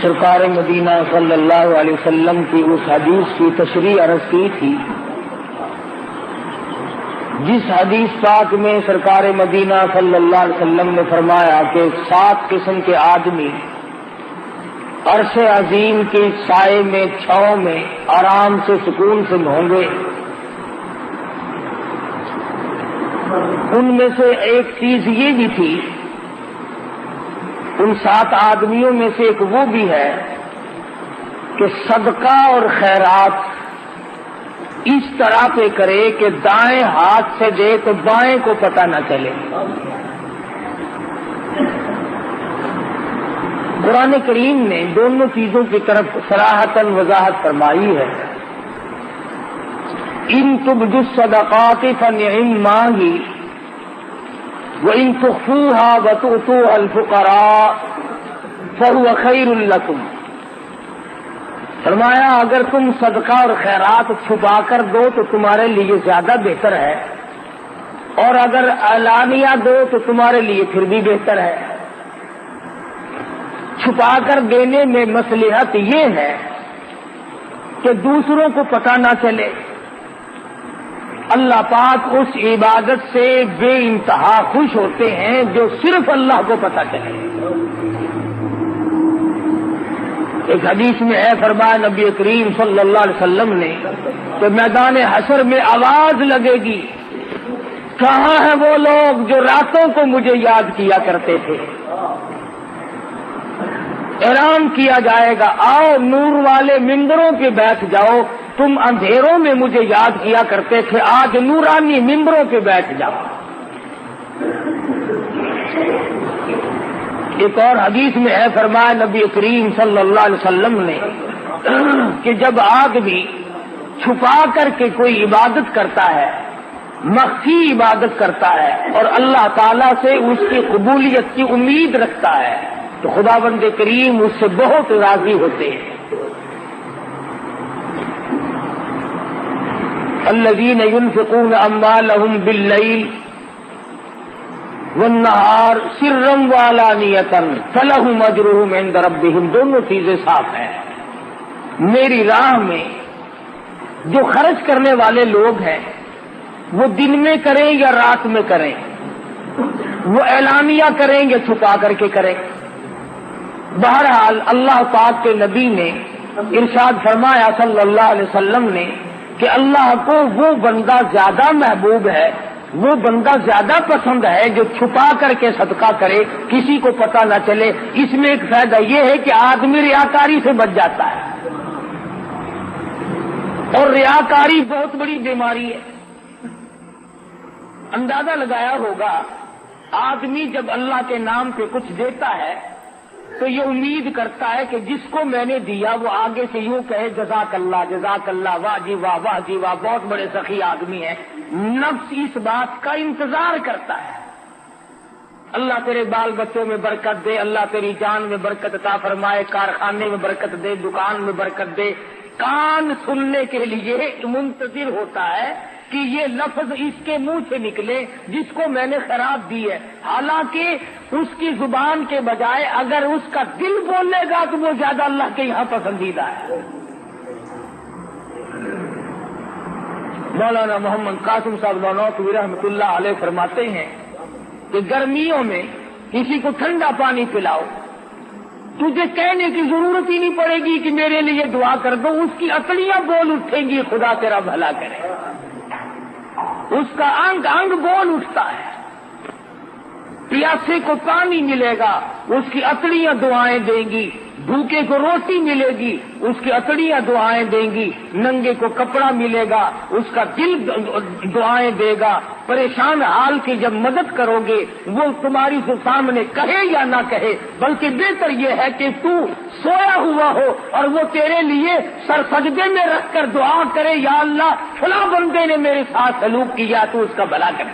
سرکار مدینہ صلی اللہ علیہ وسلم کی اس حدیث کی تشریح عرض کی تھی جس حدیث پاک میں سرکار مدینہ صلی اللہ علیہ وسلم نے فرمایا کہ 7 قسم کے آدمی عرش عظیم کے سائے میں چھاؤں میں آرام سے سکون سے ہوں گے. ان میں سے ایک چیز یہ بھی تھی، ان 7 آدمیوں میں سے ایک وہ بھی ہے کہ صدقہ اور خیرات اس طرح پہ کرے کہ دائیں ہاتھ سے دے تو بائیں کو پتہ نہ چلے. قرآن کریم نے دونوں چیزوں کی طرف صراحتاً وضاحت فرمائی ہے. ان تبدوا الصدقات فنعما ہی وَإِن تُخْفُوهَا وَتُؤْتُوهَا الْفُقَرَاءَ فَهُوَ خَيْرٌ لَكُمْ. فرمایا اگر تم صدقہ اور خیرات چھپا کر دو تو تمہارے لیے زیادہ بہتر ہے، اور اگر اعلانیہ دو تو تمہارے لیے پھر بھی بہتر ہے. چھپا کر دینے میں مصلحت یہ ہے کہ دوسروں کو پتہ نہ چلے. اللہ پاک اس عبادت سے بے انتہا خوش ہوتے ہیں جو صرف اللہ کو پتہ چلے. ایک حدیث میں ہے، فرمایا نبی کریم صلی اللہ علیہ وسلم نے کہ میدان حشر میں آواز لگے گی، کہاں ہیں وہ لوگ جو راتوں کو مجھے یاد کیا کرتے تھے. اعلان کیا جائے گا، آؤ نور والے ممبروں پہ بیٹھ جاؤ، تم اندھیروں میں مجھے یاد کیا کرتے تھے، آج نورانی ممبروں پہ بیٹھ جاؤ. ایک اور حدیث میں ہے، فرمایا نبی کریم صلی اللہ علیہ وسلم نے کہ جب آدمی چھپا کر کے کوئی عبادت کرتا ہے، مخفی عبادت کرتا ہے اور اللہ تعالیٰ سے اس کی قبولیت کی امید رکھتا ہے تو خداوند کریم اس سے بہت راضی ہوتے ہیں. الذین ينفقون اموالهم باللیل والنہار سرا وعلانیۃ فلہم اجرہم عند ربہم. دونوں چیزیں صاف ہیں. میری راہ میں جو خرچ کرنے والے لوگ ہیں وہ دن میں کریں یا رات میں کریں، وہ اعلانیہ کریں یا چھپا کر کے کریں، بہرحال اللہ پاک کے نبی نے ارشاد فرمایا صلی اللہ علیہ وسلم نے کہ اللہ کو وہ بندہ زیادہ محبوب ہے، وہ بندہ زیادہ پسند ہے جو چھپا کر کے صدقہ کرے، کسی کو پتہ نہ چلے. اس میں ایک فائدہ یہ ہے کہ آدمی ریاکاری سے بچ جاتا ہے، اور ریاکاری بہت بڑی بیماری ہے. اندازہ لگایا ہوگا آدمی جب اللہ کے نام پہ کچھ دیتا ہے تو یہ امید کرتا ہے کہ جس کو میں نے دیا وہ آگے سے یوں کہے جزاک اللہ جزاک اللہ، واہ جی واہ واہ جی واہ، بہت بڑے سخی آدمی ہیں. نفس اس بات کا انتظار کرتا ہے، اللہ تیرے بال بچوں میں برکت دے، اللہ تیری جان میں برکت عطا فرمائے، کارخانے میں برکت دے، دکان میں برکت دے. کان سننے کے لیے منتظر ہوتا ہے کہ یہ لفظ اس کے منہ سے نکلے جس کو میں نے خیرات دی ہے، حالانکہ اس کی زبان کے بجائے اگر اس کا دل بولے گا تو وہ زیادہ اللہ کے یہاں پسندیدہ ہے. مولانا محمد قاسم صاحب نانوتوی رحمۃ اللہ علیہ فرماتے ہیں کہ گرمیوں میں کسی کو ٹھنڈا پانی پلاؤ، تجھے کہنے کی ضرورت ہی نہیں پڑے گی کہ میرے لیے دعا کر دو، اس کی اکڑیاں بول اٹھیں گی خدا تیرا بھلا کرے، اس کا انگ انگ بول اٹھتا ہے. پیاسے کو پانی ملے گا، اس کی اکڑیاں دعائیں دیں گی. بھوکے کو روٹی ملے گی، اس کی اکڑیاں دعائیں دیں گی. ننگے کو کپڑا ملے گا، اس کا دل دعائیں دے گا. پریشان حال کی جب مدد کرو گے وہ تمہاری سامنے کہے یا نہ کہے، بلکہ بہتر یہ ہے کہ تو سویا ہوا ہو اور وہ تیرے لیے سر سجدے میں رکھ کر دعا کرے، یا اللہ فلاں بندے نے میرے ساتھ سلوک کیا تو اس کا بھلا کرے.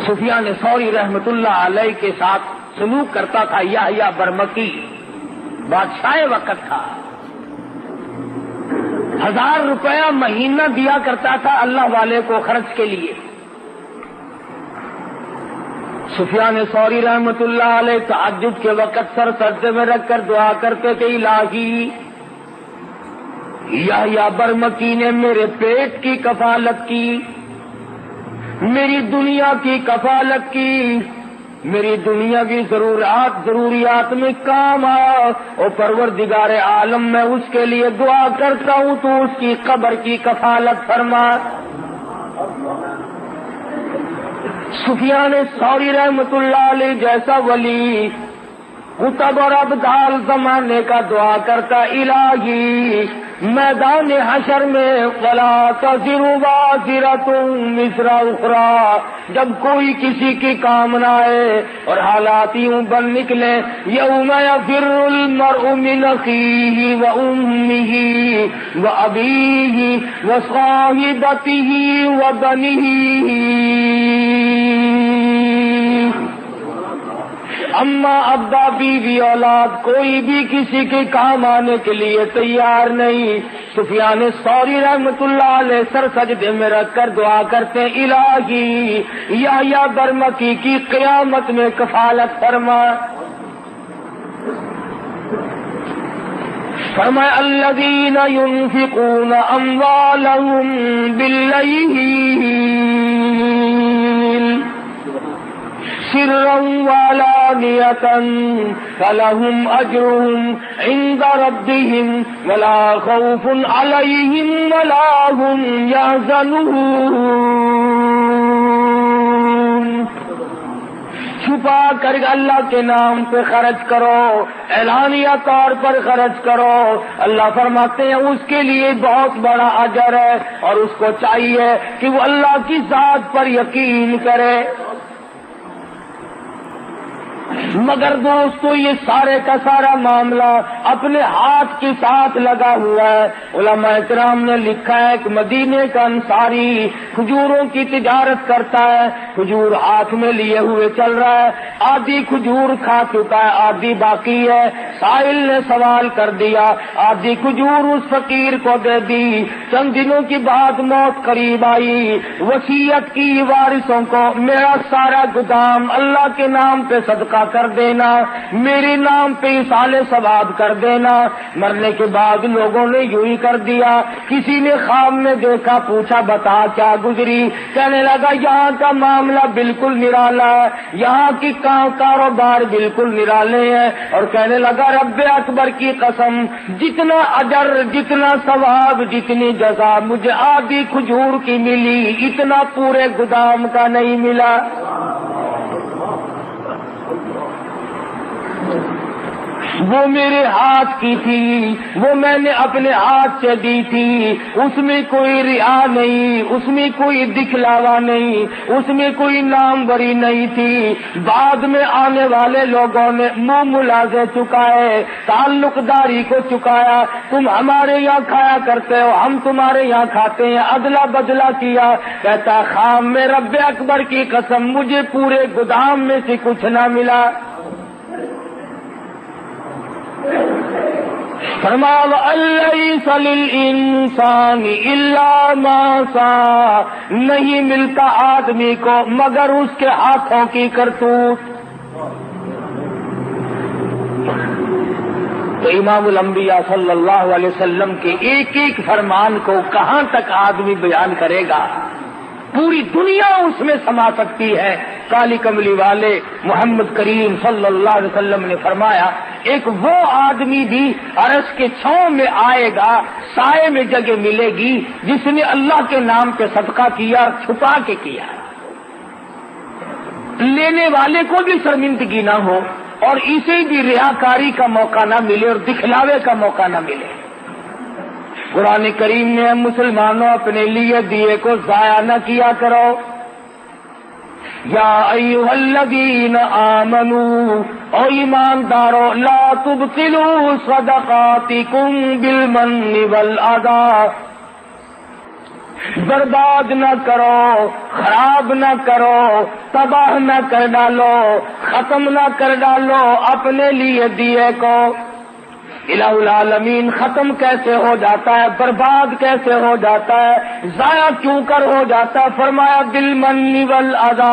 سفیان ثوری رحمت اللہ علیہ کے ساتھ سلوک کرتا تھا یحییٰ برمکی، بادشاہ وقت تھا. 1000 روپیہ مہینہ دیا کرتا تھا اللہ والے کو خرچ کے لیے. سفیان ثوری رحمت اللہ علیہ تہجد کے وقت سر سجدے میں رکھ کر دعا کرتے تھے، الہی یحییٰ برمکی نے میرے پیٹ کی کفالت کی، میری دنیا کی کفالت کی، میری دنیاوی ضروریات میں کام آیا، اور پروردگار عالم میں اس کے لیے دعا کرتا ہوں تو اس کی قبر کی کفالت فرما۔ سفیان ثوری رحمت اللہ علیہ جیسا ولی قطب اور ابدال زمانے کا دعا کرتا، الہی میدان حشر میں ولا تزر وازرۃ وزر اخری، جب کوئی کسی کی کام نہ آئے اور حالات یوں بن نکلے، یوم یفر المرء من اخیہ وامہ وابیہ وصاحبتہ وبنیہ، اما ابا بیوی اولاد کوئی بھی کسی کے کام آنے کے لیے تیار نہیں۔ سفیان ثوری رحمت اللہ علیہ سر سجدے میں رکھ کر دعا کرتے، الہی یحییٰ برمکی کی قیامت میں کفالت فرما۔ فرمایا الذین ينفقون اموالهم باللیل سرا وعلانیۃ فلهم اجرهم عند ربهم ولا خوف علیہم ولا هم يحزنون۔ چھپا کر اللہ کے نام پہ خرچ کرو، اعلانیہ طور پر خرچ کرو، اللہ فرماتے ہیں اس کے لیے بہت بڑا اجر ہے، اور اس کو چاہیے کہ وہ اللہ کی ذات پر یقین کرے۔ مگر دوستو یہ سارے کا سارا معاملہ اپنے ہاتھ کے ساتھ لگا ہوا ہے۔ علماء کرام نے لکھا ہے کہ مدینے کا انصاری کھجوروں کی تجارت کرتا ہے، کھجور ہاتھ میں لیے ہوئے چل رہا ہے، آدھی کھجور کھا چکا ہے، آدھی باقی ہے۔ سائل نے سوال کر دیا، آدھی کھجور اس فقیر کو دے دی۔ چند دنوں کی بعد موت قریب آئی، وصیت کی وارثوں کو میرا سارا گودام اللہ کے نام پہ صدقہ کر دینا، میرے نام پہ اصالِ ثواب کر دینا۔ مرنے کے بعد لوگوں نے یوں ہی کر دیا۔ کسی نے خواب میں دیکھا، پوچھا بتا کیا گزری، کہنے لگا یہاں کا معاملہ بالکل نرالا ہے، یہاں کی کاروبار بالکل نرالے ہیں، اور کہنے لگا رب اکبر کی قسم، جتنا اجر، جتنا ثواب، جتنی جزا مجھے آدھی کھجور کی ملی، اتنا پورے گودام کا نہیں ملا۔ وہ میرے ہاتھ کی تھی، وہ میں نے اپنے ہاتھ سے دی تھی، اس میں کوئی ریا نہیں، اس میں کوئی دکھلاوا نہیں، اس میں کوئی ناموری نہیں تھی۔ بعد میں آنے والے لوگوں نے منہ ملازے چکائے، تعلق داری کو چکایا، تم ہمارے یہاں کھایا کرتے ہو، ہم تمہارے یہاں کھاتے ہیں، ادلا بدلا کیا۔ کہتا خام میں رب اکبر کی قسم مجھے پورے گودام میں سے کچھ نہ ملا۔ فرمایا الیس للانسان الا ما سعی، نہیں ملتا آدمی کو مگر اس کے ہاتھوں کی کرتوت۔ تو امام الانبیاء صلی اللہ علیہ وسلم کے ایک ایک فرمان کو کہاں تک آدمی بیان کرے گا، پوری دنیا اس میں سما سکتی ہے۔ کالی کملی والے محمد کریم صلی اللہ علیہ وسلم نے فرمایا ایک وہ آدمی بھی عرش کے چھاؤں میں آئے گا، سائے میں جگہ ملے گی، جس نے اللہ کے نام پہ صدقہ کیا، چھپا کے کیا، لینے والے کو بھی شرمندگی نہ ہو اور اسے بھی ریاکاری کا موقع نہ ملے اور دکھلاوے کا موقع نہ ملے۔ قرآن کریم نے مسلمانوں اپنے لیے دیے کو ضائع نہ کیا کرو۔ یا ایھا الذین آمنوا، او ایماندارو، لا تبطلوا صدقاتکم بالمن والاذی، برباد نہ کرو، خراب نہ کرو، تباہ نہ کر ڈالو، ختم نہ کر ڈالو اپنے لیے دیے کو الہ العالمین ختم کیسے ہو جاتا ہے، برباد کیسے ہو جاتا ہے، ضائع کیوں کر ہو جاتا ہے؟ فرمایا بالمن والاذی،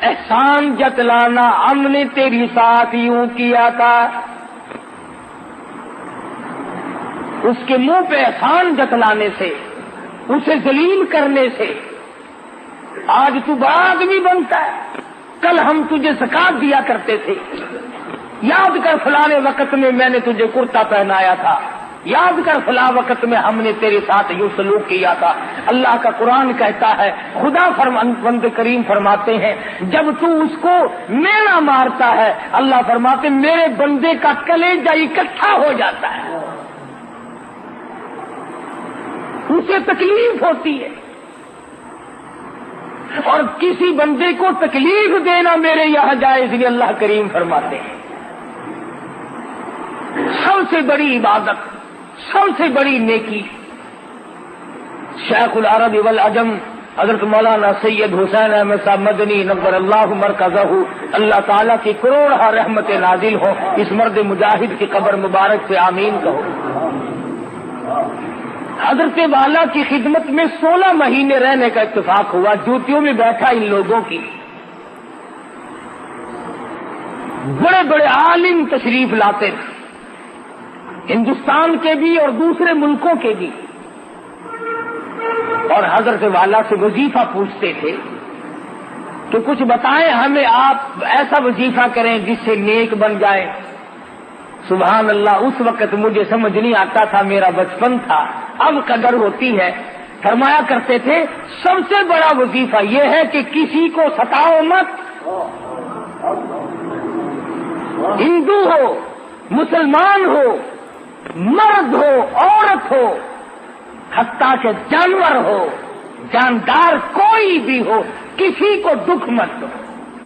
احسان جتلانا ہم نے تیری ساتھ یوں کیا تھا۔ اس کے منہ پہ احسان جتلانے سے، اسے ذلیل کرنے سے آج تو بڑا آدمی بنتا ہے۔ کل ہم تجھے زکات دیا کرتے تھے، یاد کر فلاں وقت میں نے تجھے کرتا پہنایا تھا، یاد کر فلاں وقت میں ہم نے تیرے ساتھ یوں سلوک کیا تھا۔ اللہ کا قرآن کہتا ہے، خدا بند کریم فرماتے ہیں، جب تو اس کو مینا مارتا ہے، اللہ فرماتے میرے بندے کا کلیجہ اکٹھا ہو جاتا ہے، اسے تکلیف ہوتی ہے۔ اور کسی بندے کو تکلیف دینا میرے یہاں جائز نہیں، اللہ کریم فرماتے ہیں۔ سب سے بڑی عبادت، سب سے بڑی نیکی، شیخ العرب والعجم حضرت مولانا سید حسین احمد صاحب مدنی نور اللہ مرکزہ، اللہ تعالیٰ کی کروڑہ رحمت نازل ہو اس مرد مجاہد کی قبر مبارک پہ آمین کہو۔ حضرت والا کی خدمت میں 16 مہینے رہنے کا اتفاق ہوا، جوتیوں میں بیٹھا ان لوگوں کی، بڑے بڑے عالم تشریف لاتے تھے، ہندوستان کے بھی اور دوسرے ملکوں کے بھی، اور حضرت والا سے وظیفہ پوچھتے تھے کہ کچھ بتائیں ہمیں، آپ ایسا وظیفہ کریں جس سے نیک بن جائے۔ سبحان اللہ، اس وقت مجھے سمجھ نہیں آتا تھا، میرا بچپن تھا، اب قدر ہوتی ہے۔ فرمایا کرتے تھے سب سے بڑا وظیفہ یہ ہے کہ کسی کو ستاؤ مت، ہندو ہو، مسلمان ہو، مرد ہو، عورت ہو، حتیٰ کہ جانور ہو، جاندار کوئی بھی ہو، کسی کو دکھ مت دو۔